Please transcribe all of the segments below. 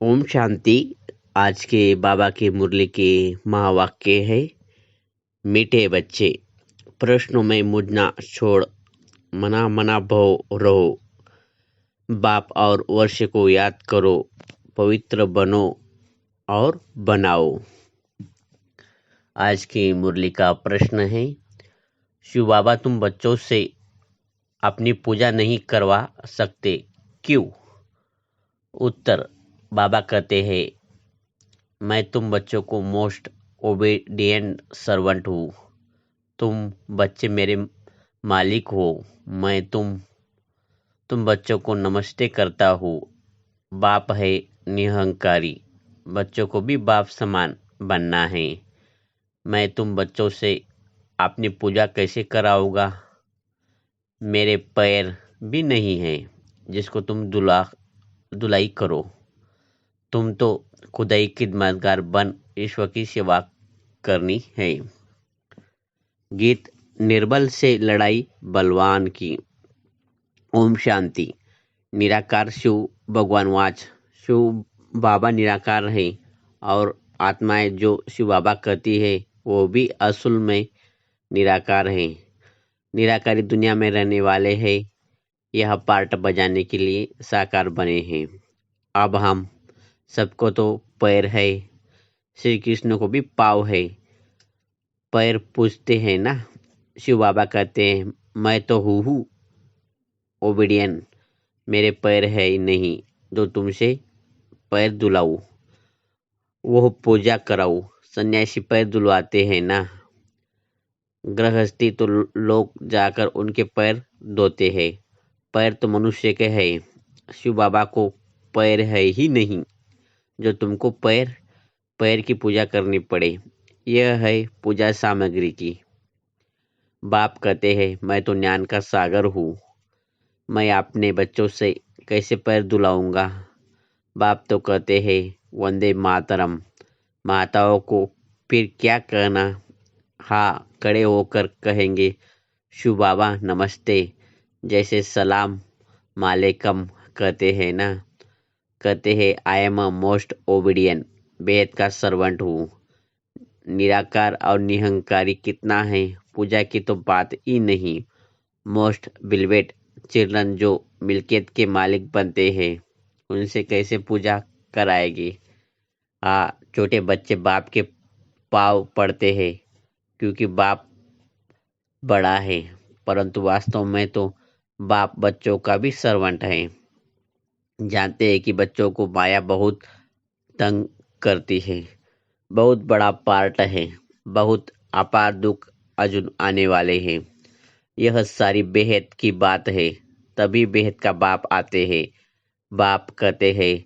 ओम शांति। आज के बाबा के मुरली के महावाक्य है, मीठे बच्चे प्रश्नों में मुझना छोड़ मना मना भव रहो। बाप और वर्ष को याद करो, पवित्र बनो और बनाओ। आज की मुरली का प्रश्न है, शिव बाबा तुम बच्चों से अपनी पूजा नहीं करवा सकते क्यों? उत्तर, बाबा कहते हैं, मैं तुम बच्चों को मोस्ट ओबीडिएंट सर्वेंट हूँ। तुम बच्चे मेरे मालिक हो। मैं तुम बच्चों को नमस्ते करता हूँ। बाप है निहंकारी, बच्चों को भी बाप समान बनना है। मैं तुम बच्चों से अपनी पूजा कैसे कराऊंगा? मेरे पैर भी नहीं है जिसको तुम धुलाई करो। तुम तो खुदाई खिदमतगार बन ईश्वर की सेवा करनी है। गीत, निर्बल से लड़ाई बलवान की। ओम शांति। निराकार शिव भगवान वाच, शिव बाबा निराकार है और आत्माएं जो शिव बाबा कहती है वो भी असल में निराकार है। निराकारी दुनिया में रहने वाले हैं, यह पार्ट बजाने के लिए साकार बने हैं। अब हम सबको तो पैर है, श्री कृष्ण को भी पाँव है। पैर पूछते हैं ना, शिव बाबा कहते हैं मैं तो हूँ ओबीडियन, मेरे पैर है ही नहीं जो तुमसे पैर धुलाऊं, वो पूजा कराऊं। सन्यासी पैर धुलवाते हैं ना, गृहस्थी तो लोग जाकर उनके पैर धोते हैं। पैर तो मनुष्य के हैं। शिव बाबा को पैर है ही नहीं जो तुमको पैर की पूजा करनी पड़े। यह है पूजा सामग्री की। बाप कहते हैं मैं तो ज्ञान का सागर हूँ, मैं अपने बच्चों से कैसे पैर धुलाऊंगा? बाप तो कहते हैं वंदे मातरम। माताओं को फिर क्या कहना? हाँ, खड़े होकर कहेंगे शिव बाबा नमस्ते, जैसे सलाम मालेकम कहते हैं ना। कहते हैं I am a most obedient, बेहद का सर्वेंट हूँ। निराकार और निहंकारी कितना है, पूजा की तो बात ही नहीं। मोस्ट बिलवेट चिल्ड्रन जो मिल्कियत के मालिक बनते हैं, उनसे कैसे पूजा कराएगी? छोटे बच्चे बाप के पाँव पड़ते हैं क्योंकि बाप बड़ा है, परंतु वास्तव में तो बाप बच्चों का भी सर्वेंट है। जानते हैं कि बच्चों को माया बहुत तंग करती है, बहुत बड़ा पार्ट है, बहुत अपार दुख अर्जुन आने वाले हैं। यह सारी बेहद की बात है, तभी बेहद का बाप आते हैं। बाप कहते हैं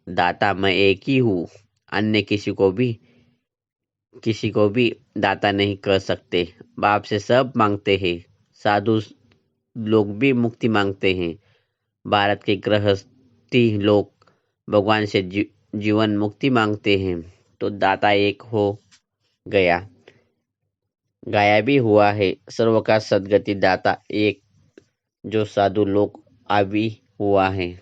दाता मैं एक ही हूँ, अन्य किसी को भी दाता नहीं कर सकते। बाप से सब मांगते हैं, साधु लोग भी मुक्ति मांगते हैं। भारत के गृहस्थी लोग भगवान से जीवन मुक्ति मांगते हैं, तो दाता एक हो गया, गाया भी हुआ है सर्व का सदगति दाता एक, जो साधु लोग आदि हुआ है।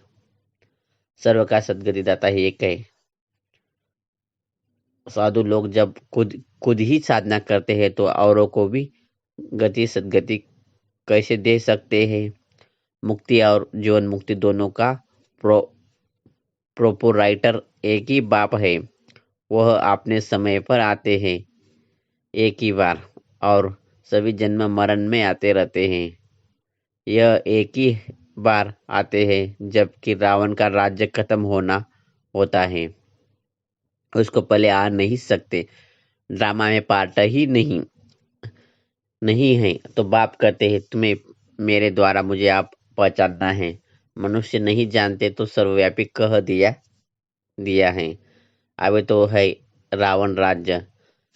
सर्व का सदगति दाता ही एक है। साधु लोग जब खुद ही साधना करते हैं तो औरों को भी गति सदगति कैसे दे सकते हैं? मुक्ति और जीवन मुक्ति दोनों का प्रोपोराइटर एक ही बाप है। वह अपने समय पर आते हैं एक ही बार, और सभी जन्म मरण में आते रहते हैं। यह एक ही बार आते हैं जबकि रावण का राज्य खत्म होना होता है, उसको पहले आ नहीं सकते। ड्रामा में पार्ट ही नहीं है। तो बाप कहते हैं तुम्हें मेरे द्वारा मुझे आप पहचानना है। मनुष्य नहीं जानते तो सर्वव्यापी कह दिया है। अब तो है रावण राज्य,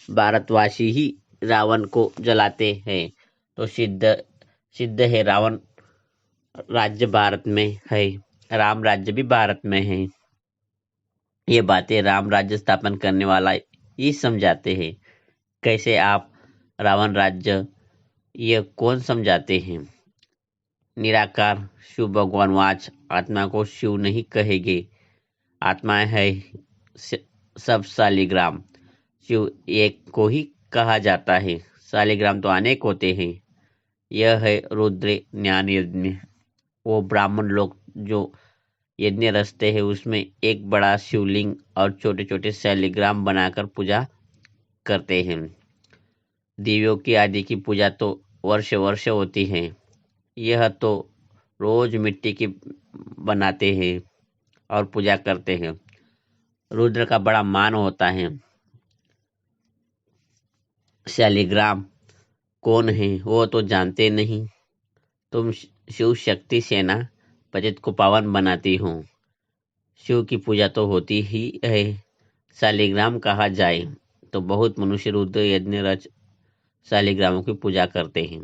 भारतवासी ही रावण को जलाते हैं, तो सिद्ध है रावण राज्य भारत में है, राम राज्य भी भारत में है। ये बातें राम राज्य स्थापन करने वाला ही समझाते हैं। कैसे आप रावण राज्य, ये कौन समझाते हैं? निराकार शिव भगवान वाच, आत्मा को शिव नहीं कहेंगे, आत्मा है सब शालिग्राम। शिव एक को ही कहा जाता है, शालिग्राम तो अनेक होते हैं। यह है रुद्र ज्ञान यज्ञ। वो ब्राह्मण लोग जो यज्ञ रचते हैं उसमें एक बड़ा शिवलिंग और छोटे छोटे शालिग्राम बनाकर पूजा करते हैं। दिव्यों की आदि की पूजा तो वर्ष वर्ष होती है। यह तो रोज मिट्टी की बनाते हैं और पूजा करते हैं। रुद्र का बड़ा मान होता है। शालिग्राम कौन है वो तो जानते नहीं। तुम शिव शक्ति सेना पतित को पावन बनाती हो। शिव की पूजा तो होती ही है। शालिग्राम कहा जाए तो बहुत मनुष्य रुद्र यज्ञ रच शालिग्रामों की पूजा करते हैं।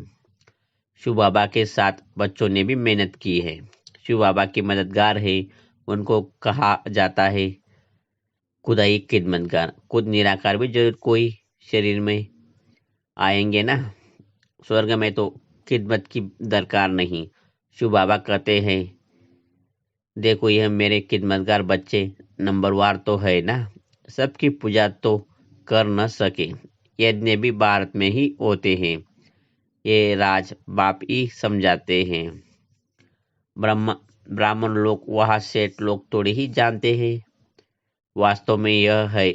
शिव बाबा के साथ बच्चों ने भी मेहनत की है। शिव बाबा के मददगार है। उनको कहा जाता है खुदाई खिदमतगार। खुद निराकार भी जरूर कोई शरीर में आएंगे ना। स्वर्ग में तो खिदमत की दरकार नहीं। शिव बाबा कहते हैं देखो यह मेरे खिदमतगार बच्चे नंबरवार तो है ना। सबकी पूजा तो कर न सके। यज्ञ भी भारत में ही होते हैं। ये राज बाप ही समझाते हैं। ब्राह्मण लोग वहाँ सेठ लोग थोड़े ही जानते हैं। वास्तव में यह है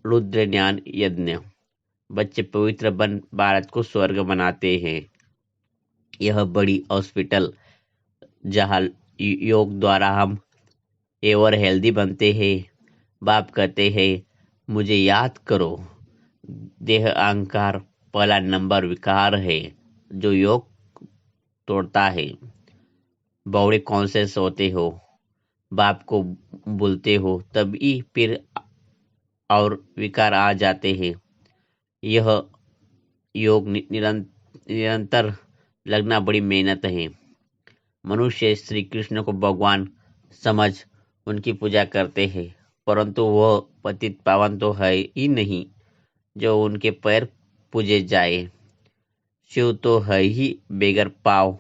रुद्र ज्ञान यज्ञ। बच्चे पवित्र बन भारत को स्वर्ग बनाते हैं। यह बड़ी हॉस्पिटल जहाँ योग द्वारा हम एवर हेल्दी बनते हैं। बाप कहते हैं मुझे याद करो। देह अहंकार पहला नंबर विकार है जो योग तोड़ता है। बौड़े कॉन्शियस होते हो, बाप को भूलते हो, तभी फिर और विकार आ जाते हैं। यह योग निरंतर लगना बड़ी मेहनत है। मनुष्य श्री कृष्ण को भगवान समझ उनकी पूजा करते हैं, परंतु वह पतित पावन तो है ही नहीं जो उनके पैर पूजे जाए। शिव तो है ही बेगर पाव।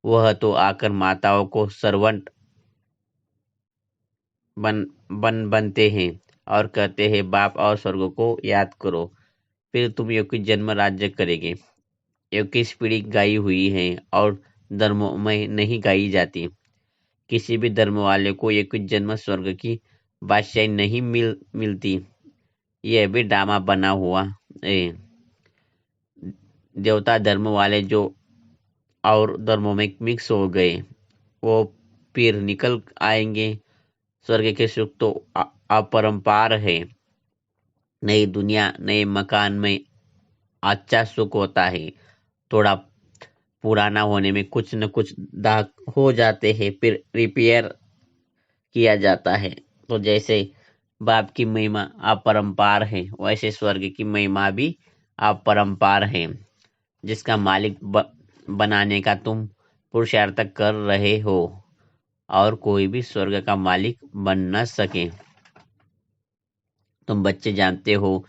वह तो आकर माताओं को सर्वंट बनते हैं और कहते हैं बाप और स्वर्ग को याद करो, फिर तुम योगी जन्म राज्य करेंगे। योगी पीढ़ी गाई हुई है और धर्मों में नहीं गाई जाती। किसी भी धर्म वाले को योगी जन्म स्वर्ग की बादशाही नहीं मिलती। यह भी ड्रामा बना हुआ है। देवता धर्म वाले जो और धर्मों में मिक्स हो गए वो फिर निकल आएंगे। स्वर्ग के सुख तो अपरंपार है। नई दुनिया नए मकान में अच्छा सुख होता है। थोड़ा पुराना होने में कुछ न कुछ दाग हो जाते हैं, फिर रिपेयर किया जाता है। तो जैसे बाप की महिमा अपरंपार है वैसे स्वर्ग की महिमा भी अपरंपार है। जिसका मालिक बनाने का तुम पुरुषार्थ कर रहे हो और कोई भी स्वर्ग का मालिक बन न सके। तुम बच्चे जानते हो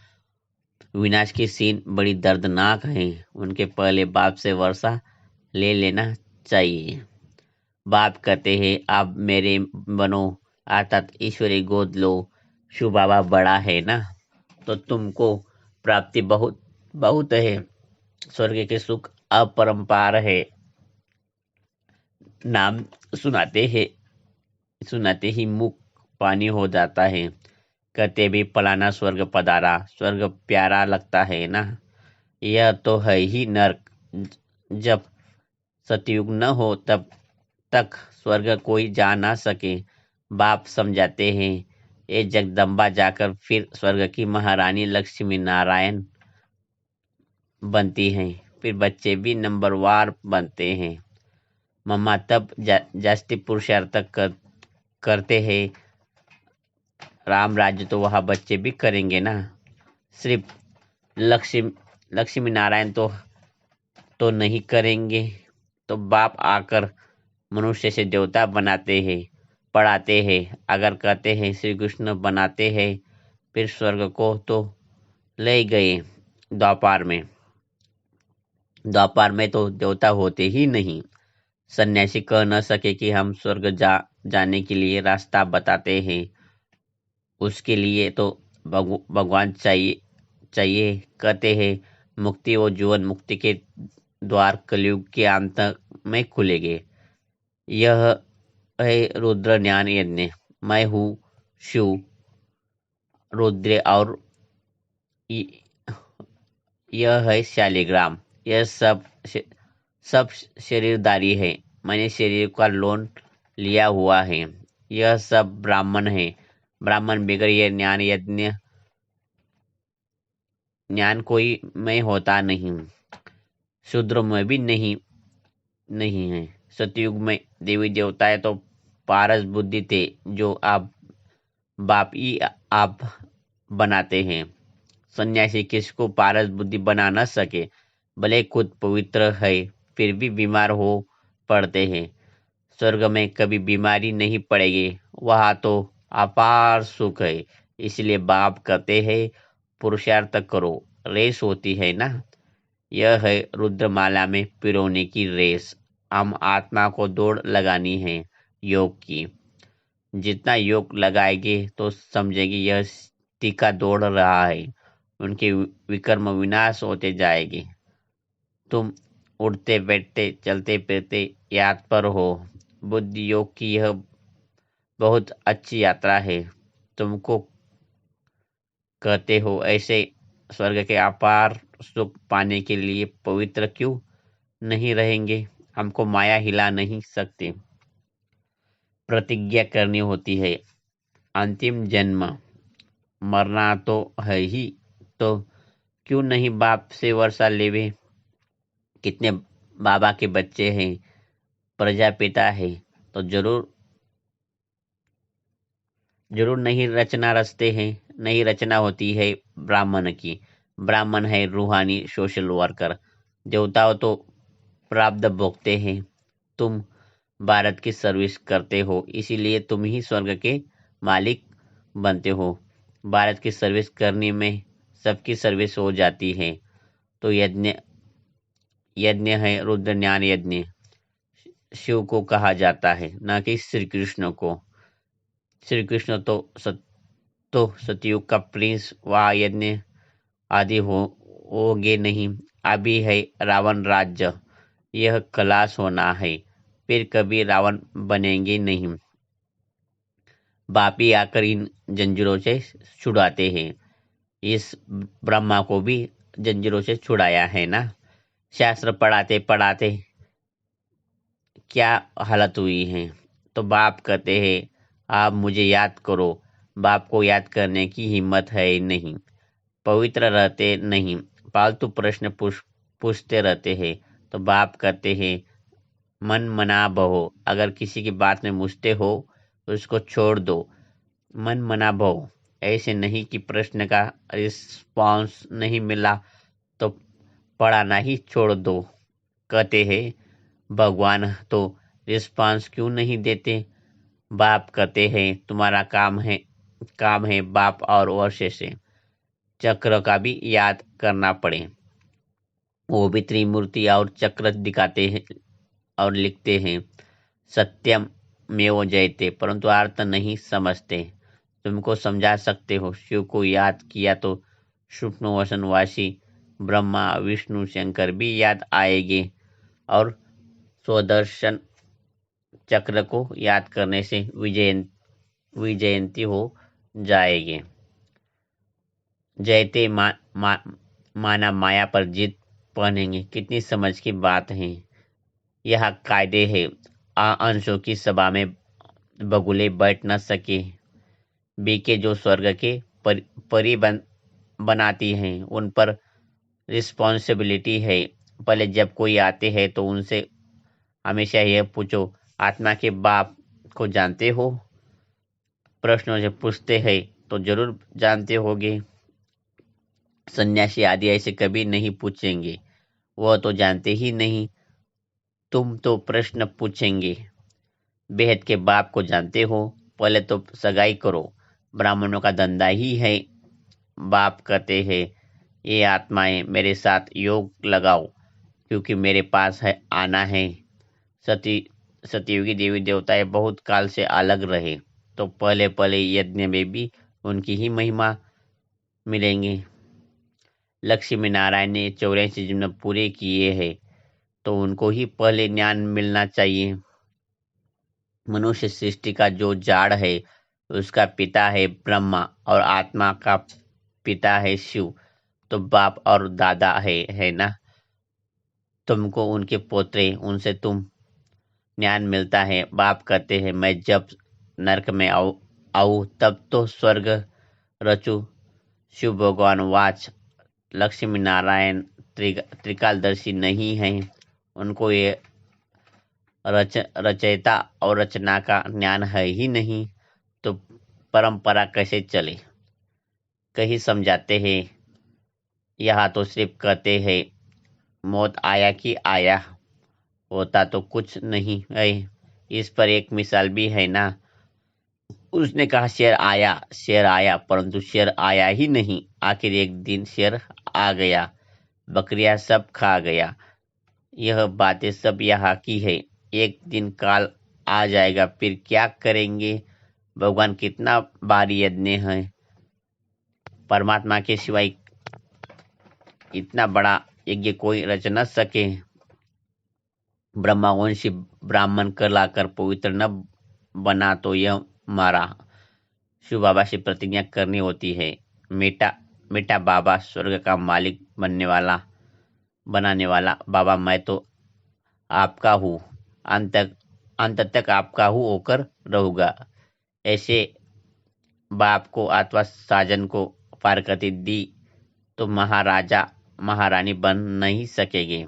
विनाश की सीन बड़ी दर्दनाक है। उनके पहले बाप से वर्षा ले लेना चाहिए। बाप कहते हैं आप मेरे बनो, अर्थात ईश्वरी गोद लो। शिव बाबा बड़ा है ना, तो तुमको प्राप्ति बहुत बहुत है। स्वर्ग के सुख अपरंपार है। नाम सुनाते ही मुख पानी हो जाता है। कहते भी फलाना स्वर्ग पधारा, स्वर्ग प्यारा लगता है ना। यह तो है ही नर्क। जब सतयुग न हो तब तक स्वर्ग कोई जा ना सके। बाप समझाते हैं ये जगदम्बा जाकर फिर स्वर्ग की महारानी लक्ष्मी नारायण बनती हैं। फिर बच्चे भी नंबरवार बनते हैं। मम्मा तब जास्ती पुरुषार्थ करते हैं। राम राज्य तो वह बच्चे भी करेंगे ना। सिर्फ लक्ष्मी नारायण तो नहीं करेंगे। तो बाप आकर मनुष्य से देवता बनाते हैं, पढ़ाते हैं। अगर कहते हैं श्री कृष्ण बनाते हैं, फिर स्वर्ग को तो ले गए। द्वापार में तो देवता होते ही नहीं। सन्यासी कह न सके कि हम स्वर्ग जाने के लिए रास्ता बताते हैं। उसके लिए तो भगवान चाहिए। कहते हैं मुक्ति और जीवन मुक्ति के द्वार कलयुग के अंत में खुलेंगे। यह है रुद्र ज्ञान यज्ञ। मैं हूँ शिव, रुद्र, और यह है शालिग्राम। यह सब शरीरधारी है। मैंने शरीर का लोन लिया हुआ है। यह सब ब्राह्मण है। ब्राह्मण बगैर यह ज्ञान यज्ञ ज्ञान कोई में होता नहीं, शूद्र में भी नहीं है। सतयुग में देवी देवताएं तो पारस बुद्धि थे, जो आप बाप ही आप बनाते हैं। सन्यासी किसको पारस बुद्धि बना न सके, भले खुद पवित्र है फिर भी बीमार हो पड़ते हैं। स्वर्ग में कभी बीमारी नहीं पड़ेगी, वहां तो अपार सुख है। इसलिए बाप कहते हैं पुरुषार्थ करो, रेस होती है ना। यह है रुद्रमाला में पिरोने की रेस। हम आत्मा को दौड़ लगानी है योग की। जितना योग लगाएंगे तो समझेंगे यह टीका दौड़ रहा है। उनके विकर्म विनाश होते जाएंगे। तुम उठते बैठते चलते फिरते याद पर हो। बुद्धि योग की यह बहुत अच्छी यात्रा है। तुमको कहते हो ऐसे स्वर्ग के अपार सुख पाने के लिए पवित्र क्यों नहीं रहेंगे? हमको माया हिला नहीं सकती। प्रतिज्ञा करनी होती है। अंतिम जन्म मरना तो है ही, तो क्यों नहीं बाप से वर्षा लेवे? कितने बाबा के बच्चे हैं, प्रजापिता है, तो जरूर नहीं रचना रचते हैं। नहीं रचना होती है ब्राह्मण की। ब्राह्मण है रूहानी सोशल वर्कर। देवताओं तो प्रारब्ध भोगते हैं। तुम भारत की सर्विस करते हो, इसीलिए तुम ही स्वर्ग के मालिक बनते हो। भारत की सर्विस करने में सबकी सर्विस हो जाती है। तो यज्ञ यज्ञ है रुद्र ज्ञान यज्ञ। शिव को कहा जाता है, न कि श्री कृष्ण को। श्री कृष्ण तो सतयुग का प्रिंस, वह यज्ञ आदि होगे नहीं। अभी है रावण राज्य, यह खलास होना है, फिर कभी रावण बनेंगे नहीं। बापी आकर इन जंजीरों से छुड़ाते हैं। इस ब्रह्मा को भी जंजीरों से छुड़ाया है ना। शास्त्र पढ़ाते पढ़ाते क्या हालत हुई है। तो बाप कहते हैं आप मुझे याद करो। बाप को याद करने की हिम्मत है नहीं। पवित्र रहते नहीं, फालतू प्रश्न पूछते रहते हैं। तो बाप कहते हैं मन मना बहो। अगर किसी की बात में मुझते हो तो उसको छोड़ दो। मन मना बहो, ऐसे नहीं कि प्रश्न का रिस्पॉन्स नहीं मिला तो पढ़ाना ही छोड़ दो। कहते हैं भगवान तो रिस्पॉन्स क्यों नहीं देते? बाप कहते हैं तुम्हारा काम है बाप और वर्ष से चक्र का भी याद करना पड़े। वो भी त्रिमूर्ति और चक्र दिखाते हैं और लिखते हैं सत्यम में जयते, परंतु अर्थ नहीं समझते। तुमको समझा सकते हो। शिव को याद किया तो शुक्न वसनवासी ब्रह्मा विष्णु शंकर भी याद आएंगे, और स्वदर्शन चक्र को याद करने से विजयंती हो जाएगी। जयते माना माया पर जीत पहनेंगे। कितनी समझ की बात है। यह कायदे है। अंशों की सभा में बगुले बैठ न सके। बीके जो स्वर्ग के परी बनाती हैं, उन पर रिस्पॉन्सिबिलिटी है। पहले जब कोई आते हैं तो उनसे हमेशा यह पूछो आत्मा के बाप को जानते हो? प्रश्नों से पूछते हैं तो जरूर जानते होगे। सन्यासी आदि ऐसे कभी नहीं पूछेंगे, वह तो जानते ही नहीं। तुम तो प्रश्न पूछेंगे बेहद के बाप को जानते हो? पहले तो सगाई करो। ब्राह्मणों का धंधा ही है। बाप कहते हैं ये आत्माएं मेरे साथ योग लगाओ, क्योंकि मेरे पास है आना है। सतयुगी देवी देवताएं बहुत काल से अलग रहे, तो पहले पहले यज्ञ में भी उनकी ही महिमा मिलेंगी। लक्ष्मी नारायण ने 84 जन्म पूरे किए हैं, तो उनको ही पहले ज्ञान मिलना चाहिए। मनुष्य सृष्टि का जो जाड़ है उसका पिता है ब्रह्मा और आत्मा का पिता है शिव, तो बाप और दादा है ना। तुमको उनके पोते, उनसे तुम ज्ञान मिलता है। बाप कहते हैं मैं जब नरक में आऊं तब तो स्वर्ग रचू। शिव भगवान वाच लक्ष्मी नारायण त्रिकालदर्शी नहीं है, उनको ये रचयिता और रचना का ज्ञान है ही नहीं, तो परंपरा कैसे चले। कहीं समझाते हैं, यहाँ तो सिर्फ कहते हैं मौत आया कि आया, होता तो कुछ नहीं है। इस पर एक मिसाल भी है ना। उसने कहा शेर आया, परंतु शेर आया ही नहीं। आखिर एक दिन शेर आ गया, बकरियां सब खा गया। यह बातें सब यहाँ की है। एक दिन काल आ जाएगा, फिर क्या करेंगे। भगवान कितना बारी यज्ञ है, परमात्मा के सिवाय इतना बड़ा यज्ञ कोई रच न सके। ब्रह्मावंशी ब्राह्मण कहलाकर पवित्र न बना तो यह मारा। शिव बाबा से प्रतिज्ञा करनी होती है, बेटा बाबा स्वर्ग का मालिक बनाने वाला बाबा मैं तो आपका हूँ, अंत तक आपका हूँ होकर रहूंगा। ऐसे बाप को अथवा साजन को फारकती दी तो महाराजा महारानी बन नहीं सकेंगे।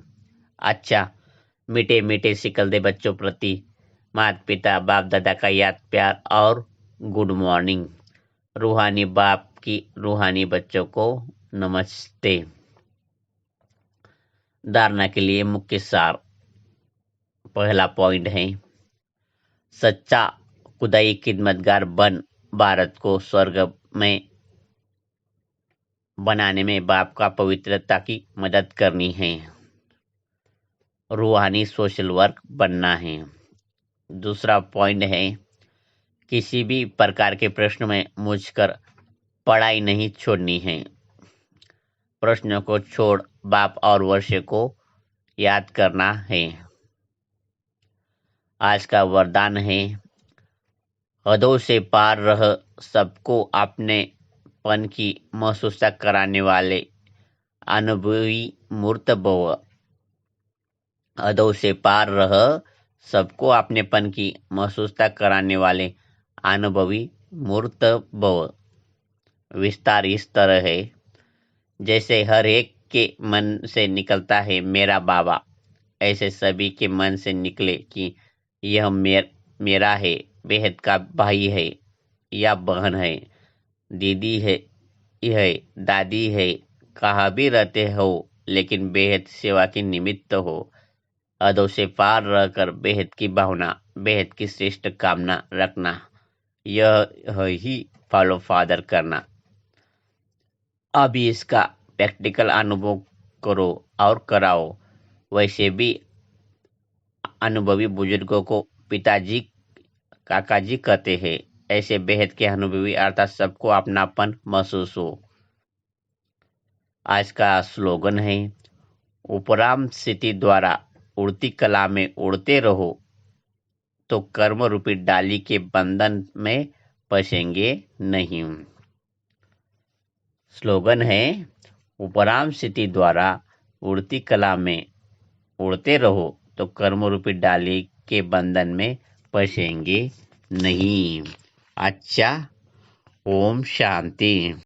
अच्छा, मीठे मीठे सिकलदे बच्चों प्रति माता पिता बाप दादा का याद प्यार और गुड मॉर्निंग। रूहानी बाप की रूहानी बच्चों को नमस्ते। धारणा के लिए मुख्य सार। पहला पॉइंट है, सच्चा खुदाई खिदमतगार बन भारत को स्वर्ग में बनाने में बाप का पवित्रता की मदद करनी है। रूहानी सोशल वर्क बनना है। दूसरा पॉइंट है, किसी भी प्रकार के प्रश्न में मुझकर पढ़ाई नहीं छोड़नी है। प्रश्नों को छोड़ बाप और वर्ष को याद करना है। आज का वरदान है, हदों से पार रह सबको अपने पन की महसूस कराने वाले अनुभवी मूर्त भव। हदों से पार रह सबको अपनेपन की महसूस कराने वाले अनुभवी मूर्त भव। विस्तार इस तरह है, जैसे हर एक के मन से निकलता है मेरा बाबा, ऐसे सभी के मन से निकले कि यह मेरा है, बेहद का भाई है या बहन है, दीदी है, दादी है, कहाँ भी रहते हो लेकिन बेहद सेवा के निमित्त हो। हदों से पार रहकर बेहद की भावना, बेहद की श्रेष्ठ कामना रखना, यह ही फॉलो फादर करना। अभी इसका प्रैक्टिकल अनुभव करो और कराओ। वैसे भी अनुभवी बुजुर्गों को पिताजी काकाजी कहते हैं। ऐसे बेहद के अनुभवी अर्थात सबको अपनापन महसूस हो। आज का स्लोगन है, उपराम स्थिति द्वारा उड़ती कला में उड़ते रहो तो कर्म रूपी डाली के बंधन में फंसेंगे नहीं। स्लोगन है, उपराम स्थिति द्वारा उड़ती कला में उड़ते रहो तो कर्म रूपी डाली के बंधन में फंसेंगे नहीं। अच्छा, ओम शांति।